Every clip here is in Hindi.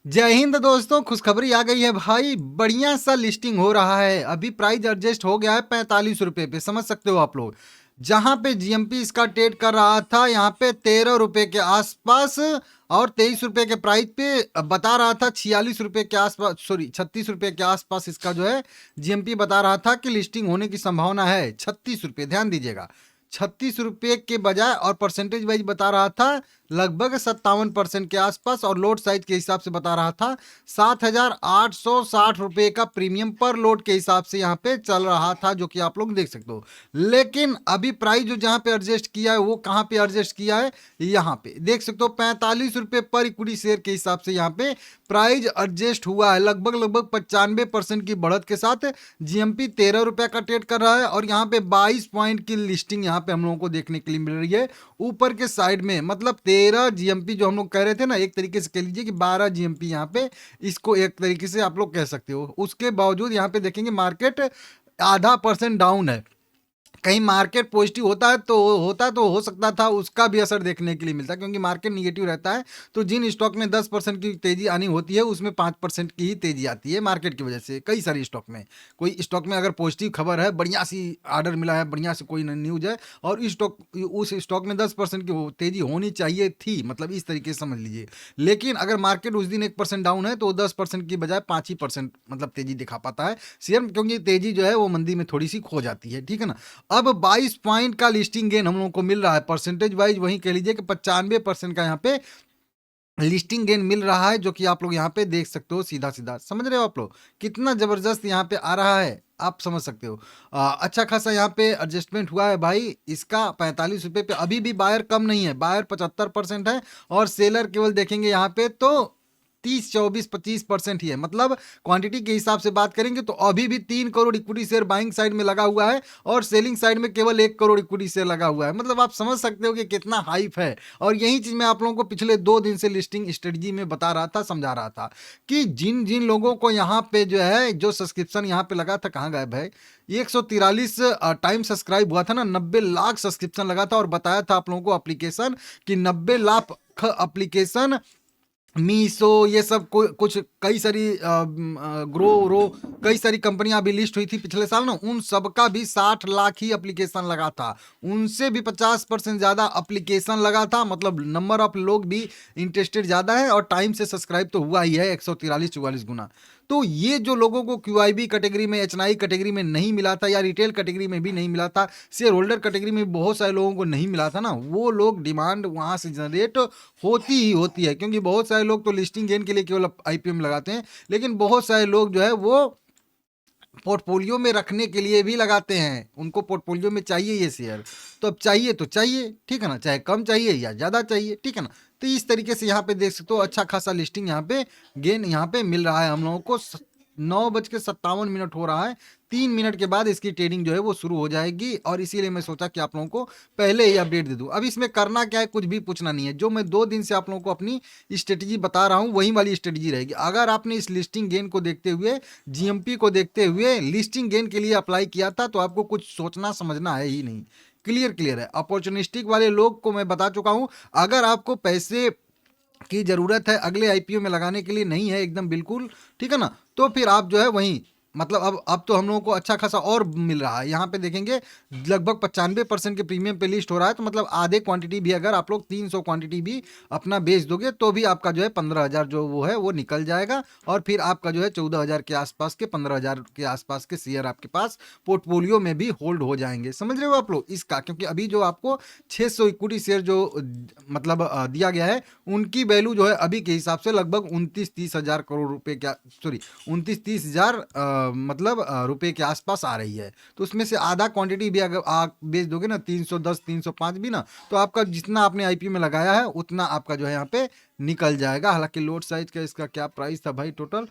जय हिंद दोस्तों, खुशखबरी आ गई है भाई। बढ़िया सा लिस्टिंग हो रहा है। अभी प्राइस एडजस्ट हो गया है 45 रुपए पे, समझ सकते हो आप लोग। जहां पे जीएमपी इसका ट्रेड कर रहा था, यहाँ पे 13 रुपए के आसपास और 23 रुपए के प्राइस पे बता रहा था। 46 रुपए के आसपास, सॉरी 36 रुपए के आसपास इसका जो है जीएमपी बता रहा था कि लिस्टिंग होने की संभावना है। 36 रुपए, ध्यान दीजिएगा। 36 रुपए के बजाय और परसेंटेज वाइज बता रहा था लगभग 57% के आसपास, और लोड साइज के हिसाब से बता रहा था 7,860 रुपए का प्रीमियम पर लोड के हिसाब से यहाँ पे चल रहा था, जो कि आप लोग देख सकते हो। लेकिन अभी प्राइस जो जहाँ पे एडजस्ट किया है वो कहाँ पे एडजस्ट किया है, यहाँ पे देख सकते हो। 45 रुपए पर इक्विटी शेयर के हिसाब से यहाँ पे प्राइस एडजस्ट हुआ है। लगभग लगभग 95% की बढ़त के साथ जीएमपी 13 रुपए का ट्रेड कर रहा है, और यहाँ पे 22 पॉइंट की लिस्टिंग यहाँ पे हम लोगों को देखने के लिए मिल रही है ऊपर के साइड में। मतलब 13 जीएमपी जो हम लोग कह रहे थे ना, एक तरीके से कह लीजिए कि 12 जीएमपी यहाँ पे, इसको एक तरीके से आप लोग कह सकते हो। उसके बावजूद यहाँ पे देखेंगे मार्केट ½ % डाउन है। कहीं मार्केट पॉजिटिव होता तो हो सकता था उसका भी असर देखने के लिए मिलता, क्योंकि मार्केट निगेटिव रहता है तो जिन स्टॉक में 10% की तेजी आनी होती है उसमें 5% की ही तेजी आती है मार्केट की वजह से। कई सारे स्टॉक में, कोई स्टॉक में अगर पॉजिटिव खबर है, बढ़िया सी ऑर्डर मिला है, बढ़िया से कोई न्यूज है, और उस स्टॉक में 10% की तेजी होनी चाहिए थी, मतलब इस तरीके से समझ लीजिए। लेकिन अगर मार्केट उस दिन 1% डाउन है तो 10% की बजाय 5% मतलब तेजी दिखा पाता है शेयर, क्योंकि तेजी जो है वो मंदी में थोड़ी सी खो जाती है, ठीक है ना। अब 22 पॉइंट का लिस्टिंग गेन हम लोगों को मिल रहा है। परसेंटेज वाइज वही कह लीजिए कि 95% का यहाँ पे लिस्टिंग गेन मिल रहा है, जो कि आप लोग यहाँ पे देख सकते हो। सीधा सीधा समझ रहे हो आप लोग कितना जबरदस्त यहाँ पे आ रहा है, आप समझ सकते हो। अच्छा खासा यहाँ पे एडजस्टमेंट हुआ है भाई इसका। 45 रुपए पे अभी भी बायर कम नहीं है, बायर 75% है, और सेलर केवल देखेंगे यहाँ पे तो 30, 24, 25% ही है। मतलब क्वांटिटी के हिसाब से बात करेंगे तो अभी भी 3 crore equity share buying side में लगा हुआ है, और सेलिंग साइड में केवल 1 करोड़ इक्विटी शेयर लगा हुआ है। मतलब आप समझ सकते हो कि कितना हाइप है। और यही चीज मैं आप लोगों को पिछले 2 दिन से लिस्टिंग स्ट्रेटजी में बता रहा था, समझा रहा था कि जिन जिन लोगों को यहाँ पे जो है जो सब्सक्रिप्शन यहाँ पे लगा था, कहाँ गायब है? 143 टाइम सब्सक्राइब हुआ था ना, 90 लाख सब्सक्रिप्शन लगा था, और बताया था आप लोगों को एप्लीकेशन कि 90 लाख एप्लीकेशन मीशो ये सब कुछ कई सारी ग्रो रो कई सारी कंपनियां अभी लिस्ट हुई थी पिछले साल ना, उन सबका भी 60 लाख ही एप्लीकेशन लगा था। उनसे भी 50% ज़्यादा एप्लीकेशन लगा था। मतलब नंबर ऑफ लोग भी इंटरेस्टेड ज़्यादा है, और टाइम से सब्सक्राइब तो हुआ ही है 143-44 गुना। तो ये जो लोगों को क्यूआईबी कैटेगरी में, एचएनआई कैटेगरी में नहीं मिला था, या रिटेल कैटेगरी में भी नहीं मिला था, शेयर होल्डर कैटेगरी में बहुत सारे लोगों को नहीं मिला था ना, वो लोग डिमांड वहां से जनरेट होती ही होती है। क्योंकि बहुत सारे लोग तो लिस्टिंग गेन के लिए केवल आईपीओ में लगाते हैं, लेकिन बहुत सारे लोग जो है वो पोर्टफोलियो में रखने के लिए भी लगाते हैं। उनको पोर्टफोलियो में चाहिए ये शेयर, तो अब चाहिए तो चाहिए, ठीक है ना, चाहे कम चाहिए या ज़्यादा चाहिए, ठीक है ना। तो इस तरीके से यहाँ पे देख सकते हो अच्छा खासा लिस्टिंग यहाँ पे गेन यहाँ पे मिल रहा है हम लोगों को। 9:57 हो रहा है। 3 मिनट के बाद इसकी ट्रेडिंग जो है वो शुरू हो जाएगी, और इसीलिए मैं सोचा कि आप लोगों को पहले ही अपडेट दे दूं। अब इसमें करना क्या है, कुछ भी पूछना नहीं है। जो मैं 2 दिन से आप लोगों को अपनी स्ट्रेटजी बता रहा हूँ वही वाली स्ट्रेटजी रहेगी। अगर आपने इस लिस्टिंग गेन को देखते हुए, जीएमपी को देखते हुए लिस्टिंग गेन के लिए अप्लाई किया था, तो आपको कुछ सोचना समझना है ही नहीं। क्लियर क्लियर है। अपॉर्चुनिस्टिक वाले लोग को मैं बता चुका हूं। अगर आपको पैसे की ज़रूरत है अगले आईपीओ में लगाने के लिए, नहीं है एकदम बिल्कुल, ठीक है ना, तो फिर आप जो है वहीं, मतलब अब तो हम लोगों को अच्छा खासा और मिल रहा है। यहाँ पे देखेंगे लगभग 95% के प्रीमियम पे लिस्ट हो रहा है, तो मतलब आधे क्वांटिटी भी, अगर आप लोग 300 क्वांटिटी भी अपना बेच दोगे तो भी आपका जो है 15,000 जो वो है वो निकल जाएगा, और फिर आपका जो है 14,000 के आसपास के, 15,000 के आसपास के शेयर आपके पास पोर्टफोलियो में भी होल्ड हो जाएंगे। समझ रहे हो आप लोग इसका? क्योंकि अभी जो आपको 600 इक्विटी शेयर जो मतलब दिया गया है, उनकी वैल्यू जो है अभी के हिसाब से लगभग 29-30 हज़ार करोड़ रुपए के, सॉरी 29-30 हज़ार मतलब रुपए के आसपास आ रही है। तो उसमें से आधा क्वांटिटी भी अगर आप बेच दोगे ना, 310 305 भी ना, तो आपका जितना आपने आईपीओ में लगाया है उतना आपका जो है यहाँ पे निकल जाएगा। हालांकि लोड साइज का इसका क्या प्राइस था भाई टोटल,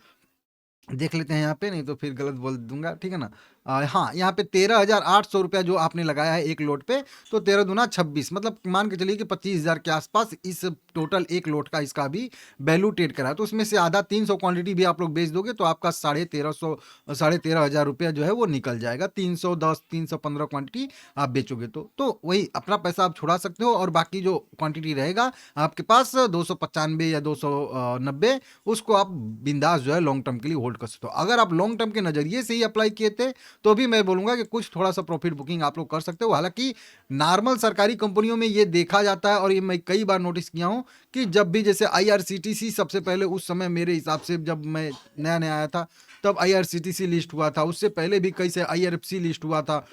देख लेते हैं यहाँ पे, नहीं तो फिर गलत बोल दूंगा, ठीक है ना। हाँ, यहाँ पे 13,800 रुपया जो आपने लगाया है एक लोट पे, तो 13 दूना 26, मतलब मान के चलिए कि 25,000 के आसपास इस टोटल एक लोट का इसका भी वैल्यू ट्रेड करा है। तो उसमें से आधा 300 क्वांटिटी भी आप लोग बेच दोगे तो आपका 13,500 रुपया जो है वो निकल जाएगा। 310 315 क्वांटिटी आप बेचोगे तो वही अपना पैसा आप छुड़ा सकते हो, और बाकी जो क्वांटिटी रहेगा आपके पास 295 या 290, उसको आप बिंदास जो है लॉन्ग टर्म के लिए होल्ड कर सकते हो। अगर आप लॉन्ग टर्म के नजरिए से ही अप्लाई किए थे तो भी मैं बोलूंगा कि कुछ थोड़ा सा प्रॉफिट बुकिंग आप लोग कर सकते हो। हालांकि नॉर्मल सरकारी कंपनियों में ये देखा जाता है, और ये मैं कई बार नोटिस किया हूं कि जब भी जैसे आईआरसीटीसी सबसे पहले उस समय मेरे हिसाब से जब मैं नया नया आया था तब आईआरसीटीसी लिस्ट हुआ था, उससे पहले भी कई से आईआरएफसी लिस्ट हुआ था,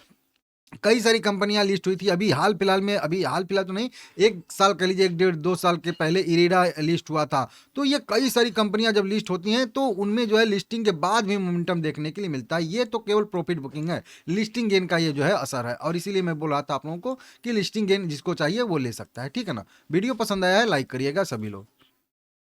कई सारी कंपनियां लिस्ट हुई थी। अभी हाल फिलहाल में, अभी हाल फिलहाल तो नहीं, 1 साल कह लीजिए, 1 डेढ़ 2 साल के पहले इरेडा लिस्ट हुआ था। तो ये कई सारी कंपनियां जब लिस्ट होती हैं तो उनमें जो है लिस्टिंग के बाद भी मोमेंटम देखने के लिए मिलता है। ये तो केवल प्रॉफिट बुकिंग है, लिस्टिंग गेन का ये जो है असर है, और इसीलिए मैं बोल रहा था आप लोगों को कि लिस्टिंग गेन जिसको चाहिए वो ले सकता है। ठीक है ना। वीडियो पसंद आया है लाइक करिएगा सभी लोग।